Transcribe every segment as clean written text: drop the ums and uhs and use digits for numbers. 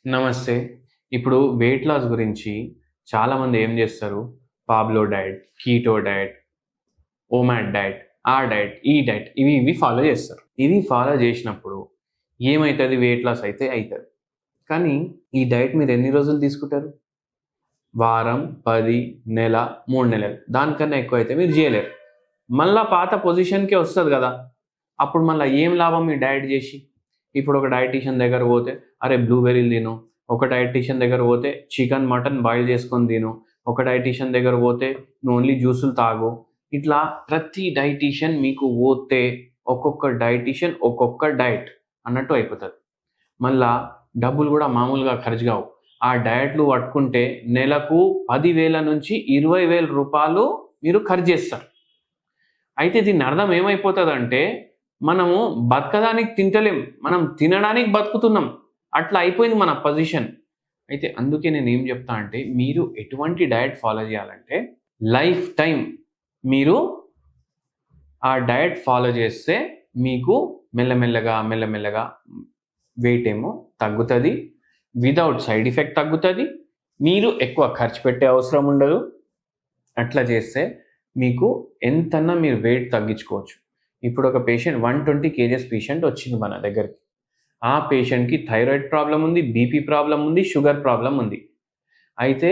నమస్తే. ఇప్పుడు weight loss గురించి చాలామంది ఏం జేస్తారు? Pablo diet, keto diet, OMAD diet, ఆ డైట్, ఈ డైట్ ఇవి ఫాలో జేస్తారు. ఇవి ఫాలో జేసినప్పుడు ఏమైతది? వెయిట్ లాస్ అయితే అయితది. కానీ ఈ డైట్ మీరు ఎన్ని రోజులు తీసుకుంటారు? వారం, 10, నెల, 3 నెలలు. దానికన్నా ఎక్కువైతే మీరు జేయలేరు. మళ్ళా పాత పొజిషన్‌కే వస్తది గదా! అప్పుడు మళ్ళా ఏం లాభం ఈ డైట్ జేసి? ఇప్పుడు ఒక డైటీషియన్ దగ్గర పోతే, అరే బ్లూబెర్రీలు తిను. ఒక డైటీషియన్ దగ్గర పోతే చికెన్, మటన్ బాయిల్ చేసుకొని తిను. ఒక డైటీషియన్ దగ్గర పోతే నువ్వు ఓన్లీ జ్యూసులు తాగు. ఇట్లా ప్రతి డైటీషియన్ మీకు పోతే ఒక్కొక్క డైటీషియన్ ఒక్కొక్క డైట్ అన్నట్టు అయిపోతది. మళ్ళా డబ్బులు గూడా మామూలుగా ఖర్చు గావు. ఆ డయట్లు పట్టుకుంటే నెలకు 10,000 నుంచి 20,000 రూపాయలు మీరు ఖర్చు చేస్తారు. అయితే దీని అర్థం ఏమైపోతదంటే, మనము బతకడానికి తింటలేం. మనం తినడానికి బతుకుతున్నాం. అట్లా అయిపోయింది మన పొజిషన్. అయితే అందుకే నేనేం చెప్తా అంటే, మీరు ఎటువంటి డయట్ ఫాలో చేయాలంటే, లైఫ్ టైమ్ మీరు ఆ డయట్ ఫాలో చేస్తే మీకు మెల్లమెల్లగా వెయిట్ ఏమో తగ్గుతది. వితౌట్ సైడ్ ఎఫెక్ట్ తగ్గుతది. మీరు ఎక్కువ ఖర్చు పెట్టే అవసరం ఉండదు. అట్లా చేస్తే మీకు ఎంతన్నా మీరు వెయిట్ తగ్గించుకోవచ్చు. ఇప్పుడు ఒక పేషెంట్ 120 కేజెస్ పేషెంట్ వచ్చింది మన దగ్గరికి. ఆ పేషెంట్‌కి థైరాయిడ్ ప్రాబ్లమ్ ఉంది, బీపీ ప్రాబ్లమ్ ఉంది, షుగర్ ప్రాబ్లమ్ ఉంది. అయితే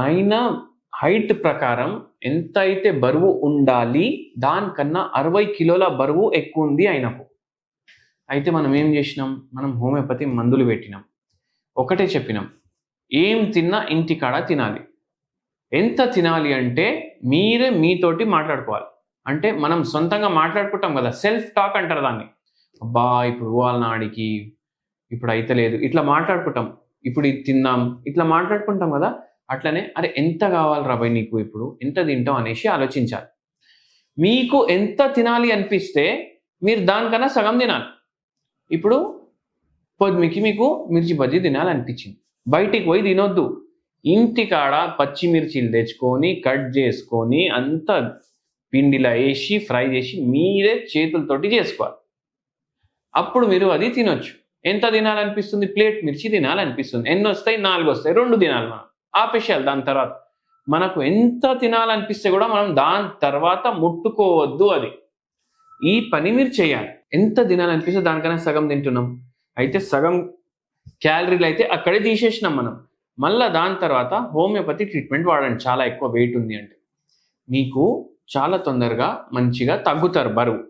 ఆయన హైట్ ప్రకారం ఎంతైతే బరువు ఉండాలి, దానికన్నా 60 కిలోల బరువు ఎక్కువుంది ఆయనకు. అయితే మనం ఏం చేసినాం? మనం హోమియోపతి మందులు పెట్టినాం. ఒకటే చెప్పినాం. ఏం తిన్నా ఇంటికాడ తినాలి. ఎంత తినాలి అంటే మీరే మీతోటి మాట్లాడుకోవాలి. అంటే మనం సొంతంగా మాట్లాడుకుంటాం కదా! సెల్ఫ్ టాక్ అంటారు దాన్ని. అబ్బా! ఇప్పుడు పోవాల్నా ఆడికి, ఇప్పుడు అయితలేదు. ఇట్లా మాట్లాడుకుంటాం. ఇప్పుడు ఇది తిందాం. ఇట్లా మాట్లాడుకుంటాం కదా! అట్లనే అరే ఎంత కావాలిరా బయ్ నీకు ఇప్పుడు? ఎంత తింటావు అనేసి ఆలోచించాలి. మీకు ఎంత తినాలి అనిపిస్తే మీరు దానికన్నా సగం తినాలి. ఇప్పుడు పొద్దుమికి మీకు మిర్చి బజ్జీ తినాలనిపించింది. బయటికి పోయి తినొద్దు. ఇంటికాడ పచ్చిమిర్చిలు తెచ్చుకొని, కట్ చేసుకొని, అంతా పిండిలో ఏసి, ఫ్రై చేసి మీరే చేతులతోటి చేసుకోవాలి. అప్పుడు మీరు అది తినొచ్చు. ఎంత తినాలనిపిస్తుంది? ప్లేట్ మిర్చి తినాలనిపిస్తుంది. ఎన్నొస్తాయి? 4 వస్తాయి. 2 తినాలి మనం. ఆపేసేయాలి దాని తర్వాత. మనకు ఎంత తినాలనిపిస్తే కూడా మనం దాని తర్వాత ముట్టుకోవద్దు అది. ఈ పని మీరు చేయాలి. ఎంత తినాలనిపిస్తే దానికన్నా సగం తింటున్నాం. అయితే సగం క్యాలరీలు అయితే అక్కడే తీసేసినాం మనం. మళ్ళా దాని తర్వాత హోమియోపతి ట్రీట్మెంట్ వాడండి చాలా ఎక్కువ వెయిట్ ఉంది అంటే. మీకు చాలా తొందరగా మంచిగా తగ్గుతారు బరువు.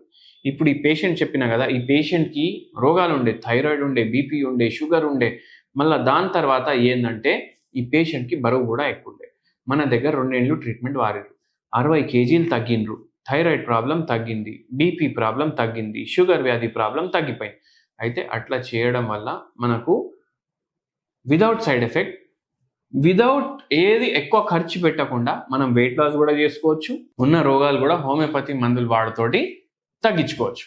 ఇప్పుడు ఈ పేషెంట్ చెప్పినా కదా! ఈ పేషెంట్‌కి రోగాలుండే, థైరాయిడ్ ఉండే, బీపీ ఉండే, షుగర్ ఉండే. మళ్ళా దాని తర్వాత ఏందంటే ఈ పేషెంట్‌కి బరువు కూడా ఎక్కువుండే. మన దగ్గర 2 ఏళ్ళు ట్రీట్మెంట్ వాడిర్రు. 60 కేజీలు తగ్గిండ్రు. థైరాయిడ్ ప్రాబ్లమ్ తగ్గింది. బీపీ ప్రాబ్లమ్ తగ్గింది. షుగర్ వ్యాధి ప్రాబ్లమ్ తగ్గిపోయింది. అయితే అట్లా చేయడం వల్ల మనకు వితౌట్ సైడ్ ఎఫెక్ట్, వితౌట్ ఏది ఎక్కువ ఖర్చు పెట్టకుండా మనం వెయిట్ లాస్ కూడా చేసుకోవచ్చు. ఉన్న రోగాలు కూడా హోమియోపతి మందులు వాడుతోటి తగ్గించుకోవచ్చు.